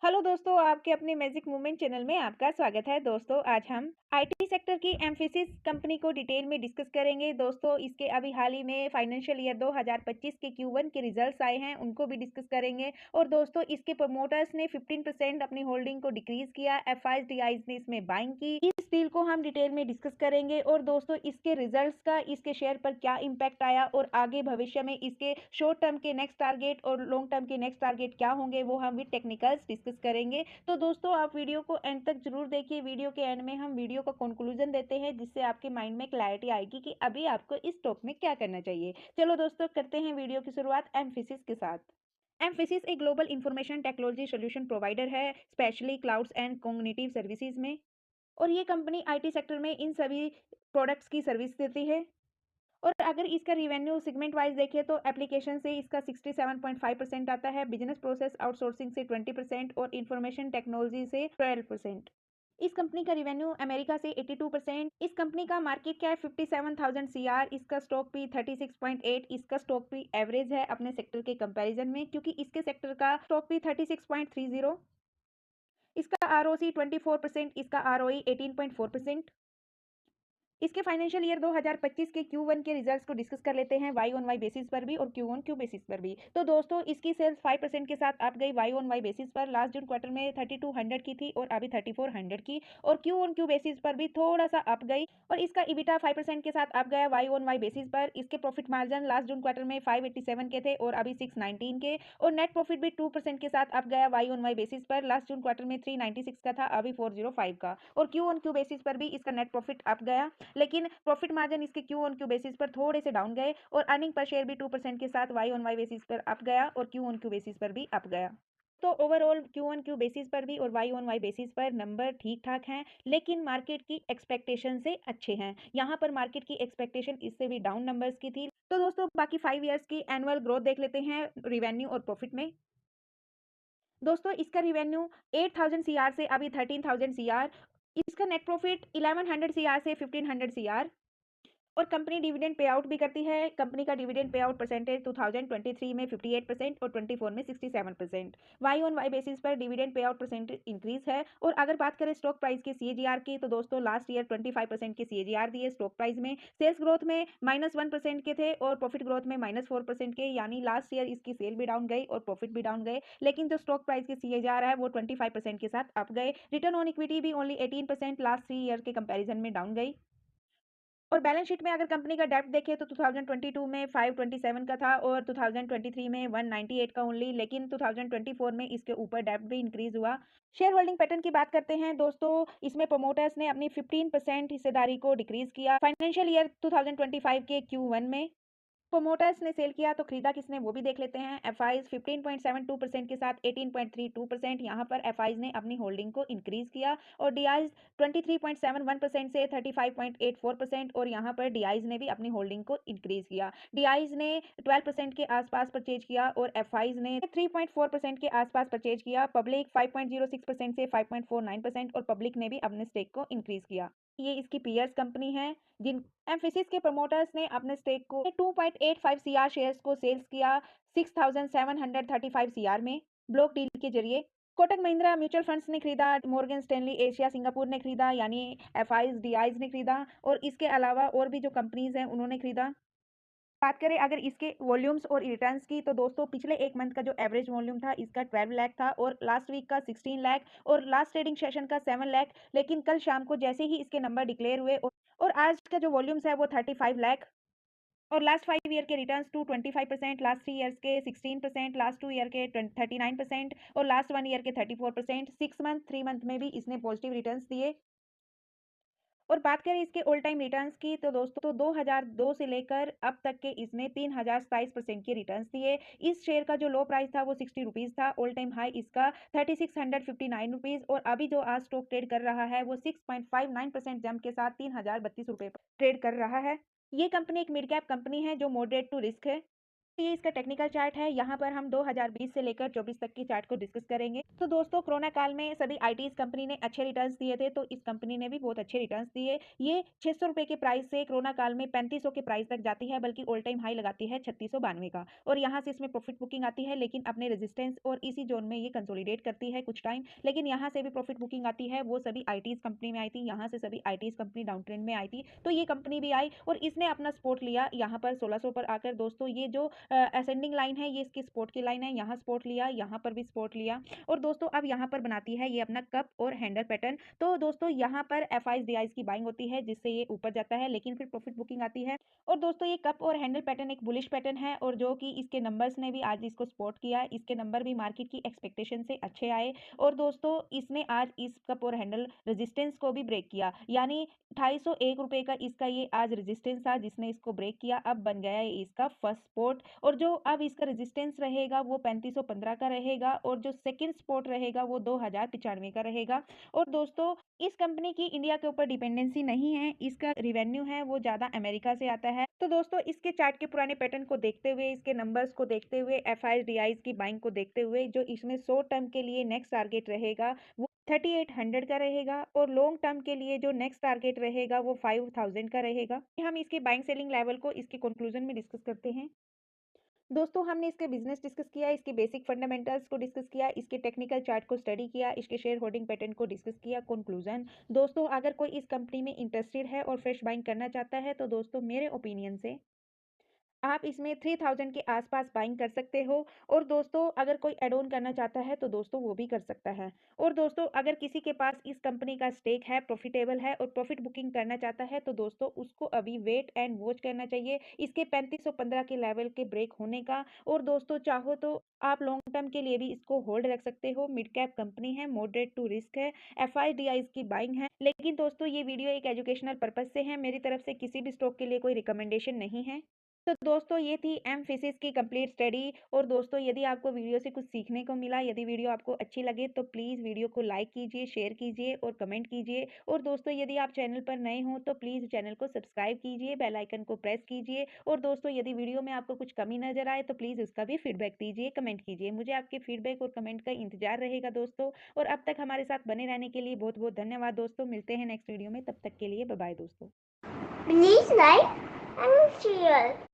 Hello दोस्तों, आपके अपने मैजिक मूवमेंट चैनल में आपका स्वागत है। दोस्तों, आज हम आईटी सेक्टर की एम्फैसिस कंपनी को डिटेल में डिस्कस करेंगे। दोस्तों, इसके अभी हाल ही में फाइनेंशियल ईयर 2025 के Q1 के रिजल्ट्स आए हैं, उनको भी डिस्कस करेंगे। और दोस्तों, इसके प्रमोटर्स ने 15% अपनी होल्डिंग को डिक्रीज किया। एफआईज डीआईज ने इसमें बाइंग की। इस डील को हम डिटेल में डिस्कस करेंगे। और दोस्तों, इसके रिजल्ट्स का इसके शेयर पर क्या इम्पैक्ट आया और आगे भविष्य में इसके शॉर्ट टर्म के नेक्स्ट टारगेट और लॉन्ग टर्म के नेक्स्ट टारगेट क्या होंगे, वो हम विद टेक्निकल्स डिस्कस करेंगे। तो दोस्तों, आप वीडियो को एंड तक जरूर देखिए। वीडियो के एंड में हम वीडियो का कंक्लूजन देते हैं, जिससे आपके माइंड में क्लैरिटी आएगी कि अभी आपको इस स्टॉक में क्या करना चाहिए। चलो दोस्तों, करते हैं वीडियो की शुरुआत एम्फेसिस के साथ। एम्फेसिस एक global information technology solution provider है, specially clouds and cognitive services में। और ये कंपनी आईटी सेक्टर में इन सभी प्रोडक्ट्स की सर्विस देती है। और अगर इसका रिवेन्यू सेगमेंट वाइज देखें तो एप्लीकेशन से इसका 67.5% आता है, बिजनेस प्रोसेस आउटसोर्सिंग से 20% और इंफॉर्मेशन टेक्नोलॉजी से 12%। इस कंपनी का रिवेन्यू अमेरिका से 82%। इस कंपनी का मार्केट कैप 57,000 सीआर। इसका स्टॉक भी 36.8। इसका स्टॉक भी एवरेज है अपने सेक्टर के कंपैरिजन में, क्योंकि इसके सेक्टर का स्टॉक भी 36.30। इसका आरओसी 24%, इसका आरओई 18.4%। इसके फाइनेंशियल ईयर 2025 के Q1 के रिजल्ट्स को डिस्कस कर लेते हैं, वाई ऑन वाई बेसिस पर भी और Q ऑन Q बेसिस पर भी। तो दोस्तों, इसकी सेल्स 5% के साथ अप गई वाई ऑन वाई बेसिस पर। लास्ट जून क्वार्टर में 3200 की थी और अभी 3400 की। और Q ऑन Q बेसिस पर भी थोड़ा सा अप गई। और इसका इबिटा 5% के साथ अप गया वाई ऑन वाई बेसिस पर। इसके प्रॉफिट मार्जिन लास्ट जून क्वार्टर में 587 के थे और अभी 619 के। और नेट प्रॉफिट भी 2% के साथ अप गया वाई ऑन वाई बेसिस पर। लास्ट जून क्वार्टर में 396 का था, अभी 405 का। और Q ऑन Q बेसिस पर भी इसका नेट प्रॉफिट अप गया, लेकिन प्रॉफिट मार्जिन इसके क्यू ऑन क्यू बेसिस पर थोड़े से डाउन गए। और अर्निंग पर शेयर भी 2% के साथ वाई ऑन वाई बेसिस पर अप गया और क्यू ऑन क्यू बेसिस पर भी अप गया। तो overall Q on Q basis पर भी और वाई ऑन वाई बेसिस पर नंबर ठीक ठाक हैं, लेकिन मार्केट की एक्सपेक्टेशन से अच्छे हैं। यहाँ पर मार्केट की एक्सपेक्टेशन इससे भी डाउन नंबर्स की थी। तो दोस्तों, बाकी 5 ईयर्स की एनुअल ग्रोथ देख लेते हैं रिवेन्यू और प्रॉफिट में। दोस्तों, इसका रिवेन्यू 8,000 सीआर से अभी 13,000 सीआर। इसका नेट प्रॉफिट 1100 सीआर से 1500 सीआर। और कंपनी डिविडेंड पे आउट भी करती है। कंपनी का डिविडेंड पे आउट परसेंटेज 2023 में 58% और 24 में 67%। वाई ऑन वाई बेसिस पर dividend pay out percentage increase है। और अगर बात करें स्टॉक प्राइस के सीएजीआर की, तो दोस्तों लास्ट ईयर 25% के सीएजीआर दिए स्टॉक प्राइस में। सेल्स ग्रोथ में -1% के थे और प्रॉफिट ग्रोथ में -4% के, यानी लास्ट ईयर इसकी सेल भी डाउन गई और प्रॉफिट भी डाउन गए। लेकिन जो स्टॉक प्राइस के सीएजीआर है वो 25% के साथ अप गए। रिटर्न ऑन इक्विटी भी ओनली 18% लास्ट 3 ईयर के कंपेरिजन में डाउन गई। और बैलेंस शीट में अगर कंपनी का डेब्ट देखें तो 2022 में 527 का था और 2023 में 198 का ओनली, लेकिन 2024 में इसके ऊपर डेब्ट भी इंक्रीज हुआ। शेयर होल्डिंग पैटर्न की बात करते हैं दोस्तों, इसमें प्रोमोटर्स ने अपनी 15% हिस्सेदारी को डिक्रीज किया फाइनेंशियल ईयर 2025 के Q1 में। प्रोमोटर्स ने सेल किया तो खरीदा किसने, वो भी देख लेते हैं। एफआईज 15.72% के साथ 18.32%। यहाँ पर एफआईज ने अपनी होल्डिंग को इंक्रीज किया। और डीआईज 23.71% से 35.84%। और यहाँ पर डीआईज ने भी अपनी होल्डिंग को इंक्रीज किया। डीआईज ने 12% के आसपास परचेज किया और एफआईज ने 3.4% के आसपास परचेज किया। पब्लिक 5.06% से 5.49% और पब्लिक ने भी अपने स्टेक को इंक्रीज किया। ये इसकी पीयर्स कंपनी है, जिन एम्फेसिस के प्रमोटर्स ने अपने स्टेक को 2.85 सीआर शेयर्स को सेल्स किया 6,735 सीआर में ब्लॉक डील के जरिए। कोटक महिंद्रा म्यूचुअल फंड्स ने खरीदा, मॉर्गन स्टैनली एशिया सिंगापुर ने खरीदा, यानी एफआईज डीआईज ने खरीदा। और इसके अलावा और भी जो कंपनीज हैं उन्होंने खरीदा। बात करें अगर इसके वॉल्यूम्स और रिटर्न्स की, तो दोस्तों पिछले एक मंथ का जो एवरेज वॉल्यूम था इसका 12 लाख था और लास्ट वीक का 16 लाख और लास्ट ट्रेडिंग सेशन का 7 लाख। लेकिन कल शाम को जैसे ही इसके नंबर डिक्लेयर हुए और आज का जो वॉल्यूम्स है वो 35 लाख। और लास्ट 5 ईयर के रिटर्न्स टू 25%, लास्ट 3 ईयर्स के 16%, लास्ट 2 ईयर के 39% और लास्ट 1 ईयर के 34%। 6 मंथ 3 मंथ में भी इसने पॉजिटिव रिटर्न्स दिए। और बात करें इसके ऑल टाइम रिटर्न्स की, तो दोस्तों तो 2002 से लेकर अब तक के इसने 3027% के रिटर्न्स दिए। इस शेयर का जो लो प्राइस था वो 60 रुपीज़ था। ऑल टाइम हाई इसका 3659 रुपीज़। और अभी जो आज स्टॉक ट्रेड कर रहा है वो 6.59% जंप के साथ 3032 रुपये पर ट्रेड कर रहा है। ये कंपनी एक मिड कैप कंपनी है जो मॉडरेट टू रिस्क है। ये इसका टेक्निकल चार्ट है। यहाँ पर हम 2020 से लेकर 24 तक की चार्ट को डिस्कस करेंगे। तो दोस्तों, कोरोना काल में सभी आईटीज कंपनी ने अच्छे रिटर्न्स दिए थे, तो इस कंपनी ने भी बहुत अच्छे रिटर्न्स दिए। ये 600 रुपए के प्राइस से कोरोना काल में 3500 के प्राइस तक जाती है, बल्कि ऑल टाइम हाई लगाती है 3692 का। और यहाँ से इसमें प्रॉफिट बुकिंग आती है, लेकिन अपने रेजिस्टेंस और इसी जोन में ये कंसोलिडेट करती है कुछ टाइम। लेकिन यहाँ से भी प्रॉफिट बुकिंग आती है, वो सभी आईटीज कंपनी में आई थी। यहाँ से सभी आईटीज कंपनी डाउन ट्रेंड में आई थी, तो ये कंपनी भी आई और इसने अपना सपोर्ट लिया यहाँ पर 1600 पर आकर। दोस्तों, ये जो असेंडिंग लाइन है, ये इसकी सपोर्ट की लाइन है। यहाँ सपोर्ट लिया, यहाँ पर भी सपोर्ट लिया। और दोस्तों, अब यहाँ पर बनाती है ये अपना कप और हैंडल पैटर्न। तो दोस्तों, यहाँ पर एफआईज डीआईज की बाइंग होती है, जिससे ये ऊपर जाता है, लेकिन फिर प्रॉफिट बुकिंग आती है। और दोस्तों, ये कप और हैंडल पैटर्न एक बुलिश पैटर्न है, और जो कि इसके नंबर्स ने भी आज इसको सपोर्ट किया। इसके नंबर भी मार्केट की एक्सपेक्टेशन से अच्छे आए। और दोस्तों, इसने आज इस कप और हैंडल रेजिस्टेंस को भी ब्रेक किया, यानी 251 रुपए का इसका ये आज रेजिस्टेंस था, जिसने इसको ब्रेक किया। अब बन गया है इसका फर्स्ट सपोर्ट। और जो अब इसका रेजिस्टेंस रहेगा वो 3515 का रहेगा, और जो सेकंड सपोर्ट रहेगा वो 2095 का रहेगा। और दोस्तों, इस कंपनी की इंडिया के ऊपर डिपेंडेंसी नहीं है। इसका रिवेन्यू है वो ज़्यादा अमेरिका से आता है। तो दोस्तों, इसके चार्ट के पुराने पैटर्न को देखते हुए, इसके नंबर्स को देखते हुए, एफआईज डीआईज की बाइंग को देखते हुए, जो इसमें शॉर्ट टर्म के लिए नेक्स्ट टारगेट रहेगा वो 3800 का रहेगा, और लॉन्ग टर्म के लिए जो नेक्स्ट टारगेट रहेगा वो 5000 का रहेगा। हम इसके बाइंग सेलिंग लेवल को इसके कंक्लूजन में डिस्कस करते हैं। दोस्तों, हमने इसके बिजनेस डिस्कस किया, इसके बेसिक फंडामेंटल्स को डिस्कस किया, इसके टेक्निकल चार्ट को स्टडी किया, इसके शेयर होल्डिंग पैटर्न को डिस्कस किया। कंक्लूजन, दोस्तों, अगर कोई इस कंपनी में इंटरेस्टेड है और फ्रेश बाइंग करना चाहता है, तो दोस्तों मेरे ओपिनियन से आप इसमें 3000 के आसपास बाइंग कर सकते हो। और दोस्तों, अगर कोई एड ऑन करना चाहता है तो दोस्तों वो भी कर सकता है। और दोस्तों, अगर किसी के पास इस कंपनी का स्टेक है, प्रॉफिटेबल है और प्रॉफिट बुकिंग करना चाहता है, तो दोस्तों उसको अभी वेट एंड वॉच करना चाहिए इसके 3515 के लेवल के ब्रेक होने का। और दोस्तों, चाहो तो आप लॉन्ग टर्म के लिए भी इसको होल्ड रख सकते हो। मिड कैप कंपनी है, मॉडरेट टू रिस्क है, एफआईडीआई की बाइंग है। लेकिन दोस्तों, ये वीडियो एक एजुकेशनल पर्पज से है, मेरी तरफ से किसी भी स्टॉक के लिए कोई रिकमेंडेशन नहीं है। तो दोस्तों, ये थी एमफिसिस की कंप्लीट स्टडी। और दोस्तों, यदि आपको वीडियो से कुछ सीखने को मिला, यदि वीडियो आपको अच्छी लगे, तो प्लीज़ वीडियो को लाइक कीजिए, शेयर कीजिए और कमेंट कीजिए। और दोस्तों, यदि आप चैनल पर नए हों तो प्लीज़ चैनल को सब्सक्राइब कीजिए, बेल आइकन को प्रेस कीजिए। और दोस्तों, यदि वीडियो में आपको कुछ कमी नज़र आए तो प्लीज़ उसका भी फीडबैक दीजिए, कमेंट कीजिए। मुझे आपके फीडबैक और कमेंट का इंतजार रहेगा दोस्तों। और अब तक हमारे साथ बने रहने के लिए बहुत बहुत धन्यवाद दोस्तों। मिलते हैं नेक्स्ट वीडियो में, तब तक के लिए बाय बाय दोस्तों। Please like and share.